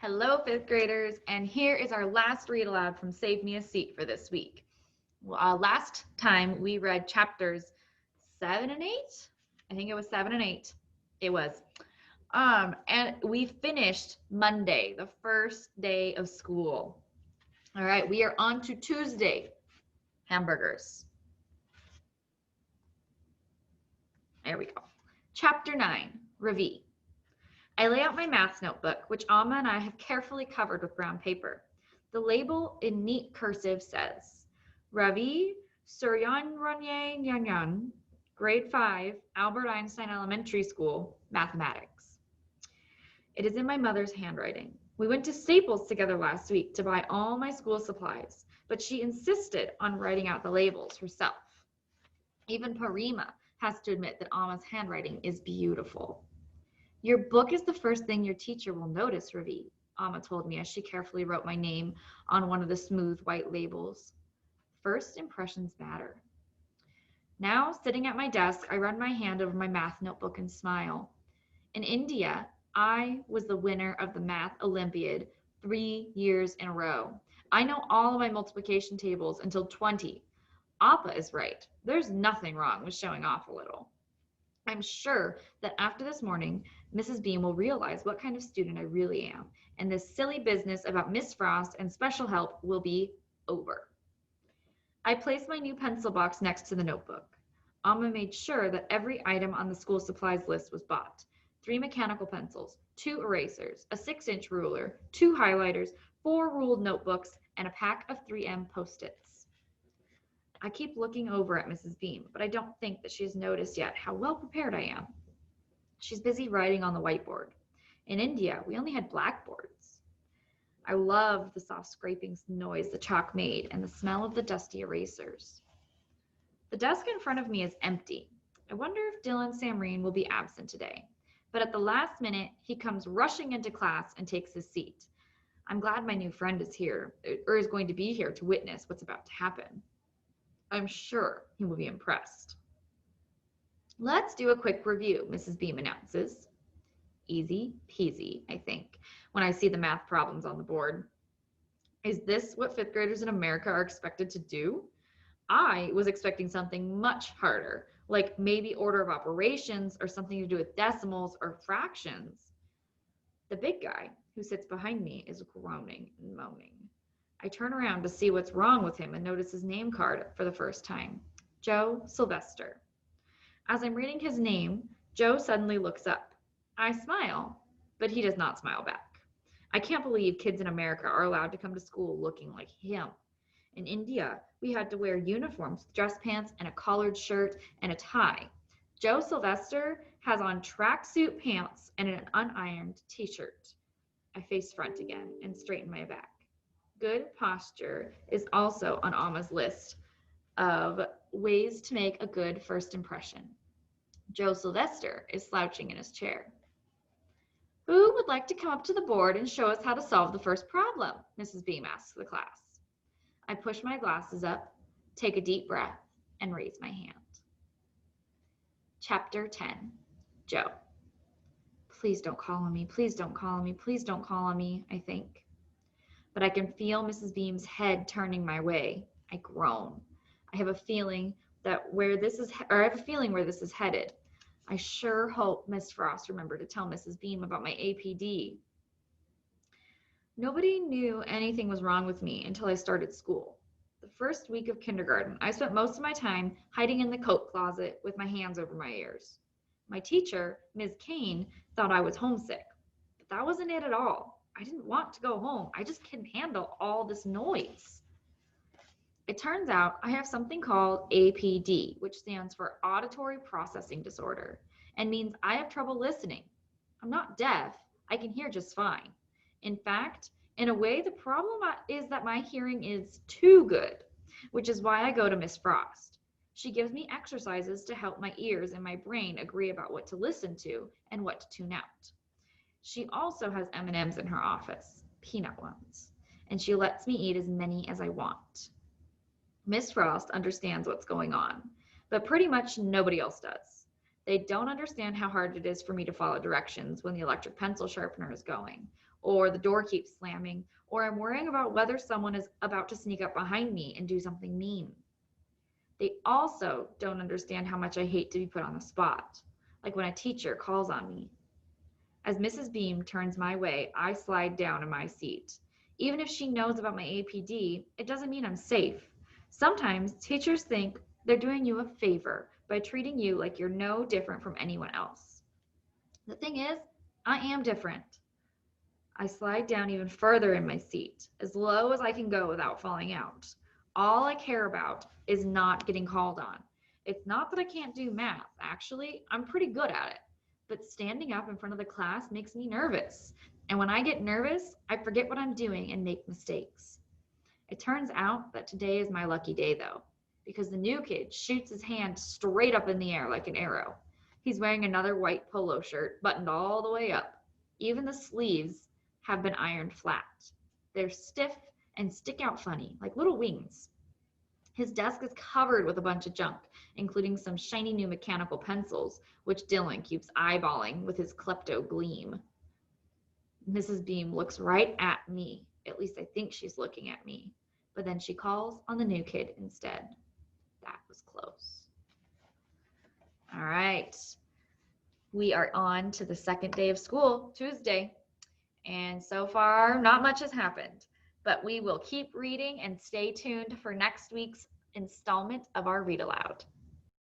Hello, fifth graders, and here is our last read aloud from Save Me a Seat for this week. Last time we read chapters 7 and 8. I think it was 7 and 8. It was. And we finished Monday, the first day of school. All right, we are on to Tuesday. Hamburgers. There we go. Chapter 9, Ravi. I lay out my maths notebook, which Alma and I have carefully covered with brown paper. The label in neat cursive says, Ravi Suryanranyanyan, Grade 5, Albert Einstein Elementary School, Mathematics. It is in my mother's handwriting. We went to Staples together last week to buy all my school supplies, but she insisted on writing out the labels herself. Even Parima has to admit that Alma's handwriting is beautiful. Your book is the first thing your teacher will notice, Ravi, Alma told me as she carefully wrote my name on one of the smooth white labels. First impressions matter. Now, sitting at my desk, I run my hand over my math notebook and smile. In India, I was the winner of the Math Olympiad 3 years in a row. I know all of my multiplication tables until 20. Appa is right. There's nothing wrong with showing off a little. I'm sure that after this morning, Mrs. Beam will realize what kind of student I really am, and this silly business about Miss Frost and special help will be over. I placed my new pencil box next to the notebook. Alma made sure that every item on the school supplies list was bought. 3 mechanical pencils, 2 erasers, a 6-inch ruler, 2 highlighters, 4 ruled notebooks, and a pack of 3M Post-its. I keep looking over at Mrs. Beam, but I don't think that she has noticed yet how well prepared I am. She's busy writing on the whiteboard. In India, we only had blackboards. I love the soft scraping noise the chalk made and the smell of the dusty erasers. The desk in front of me is empty. I wonder if Dylan Samreen will be absent today. But at the last minute, he comes rushing into class and takes his seat. I'm glad my new friend is here, or is going to be here to witness what's about to happen. I'm sure he will be impressed. Let's do a quick review, Mrs. Beam announces. Easy peasy, I think, when I see the math problems on the board. Is this what fifth graders in America are expected to do? I was expecting something much harder, like maybe order of operations or something to do with decimals or fractions. The big guy who sits behind me is groaning and moaning. I turn around to see what's wrong with him and notice his name card for the first time. Joe Sylvester. As I'm reading his name, Joe suddenly looks up. I smile, but he does not smile back. I can't believe kids in America are allowed to come to school looking like him. In India, we had to wear uniforms, dress pants, and a collared shirt and a tie. Joe Sylvester has on tracksuit pants and an unironed t-shirt. I face front again and straighten my back. Good posture is also on Alma's list of ways to make a good first impression. Joe Sylvester is slouching in his chair. Who would like to come up to the board and show us how to solve the first problem? Mrs. Beam asks the class. I push my glasses up, take a deep breath, and raise my hand. Chapter 10, Joe. Please don't call on me, please don't call on me, please don't call on me, I think. But I can feel Mrs. Beam's head turning my way. I groan. I have a feeling where this is headed. I sure hope Miss Frost remembered to tell Mrs. Beam about my APD. Nobody knew anything was wrong with me until I started school. The first week of kindergarten, I spent most of my time hiding in the coat closet with my hands over my ears. My teacher, Ms. Kane, thought I was homesick, but that wasn't it at all. I didn't want to go home. I just couldn't handle all this noise. It turns out I have something called APD, which stands for Auditory Processing Disorder, and means I have trouble listening. I'm not deaf. I can hear just fine. In fact, in a way, the problem is that my hearing is too good, which is why I go to Miss Frost. She gives me exercises to help my ears and my brain agree about what to listen to and what to tune out. She also has M&Ms in her office, peanut ones, and she lets me eat as many as I want. Miss Frost understands what's going on, but pretty much nobody else does. They don't understand how hard it is for me to follow directions when the electric pencil sharpener is going, or the door keeps slamming, or I'm worrying about whether someone is about to sneak up behind me and do something mean. They also don't understand how much I hate to be put on the spot, like when a teacher calls on me. As Mrs. Beam turns my way, I slide down in my seat. Even if she knows about my APD, it doesn't mean I'm safe. Sometimes teachers think they're doing you a favor by treating you like you're no different from anyone else. The thing is, I am different. I slide down even further in my seat, as low as I can go without falling out. All I care about is not getting called on. It's not that I can't do math. Actually, I'm pretty good at it. But standing up in front of the class makes me nervous. And when I get nervous, I forget what I'm doing and make mistakes. It turns out that today is my lucky day, though, because the new kid shoots his hand straight up in the air like an arrow. He's wearing another white polo shirt, buttoned all the way up. Even the sleeves have been ironed flat. They're stiff and stick out funny, like little wings. His desk is covered with a bunch of junk, including some shiny new mechanical pencils, which Dylan keeps eyeballing with his klepto gleam. Mrs. Beam looks right at me. At least I think she's looking at me. But then she calls on the new kid instead. That was close. All right. We are on to the second day of school, Tuesday. And so far, not much has happened, but we will keep reading and stay tuned for next week's installment of our Read Aloud.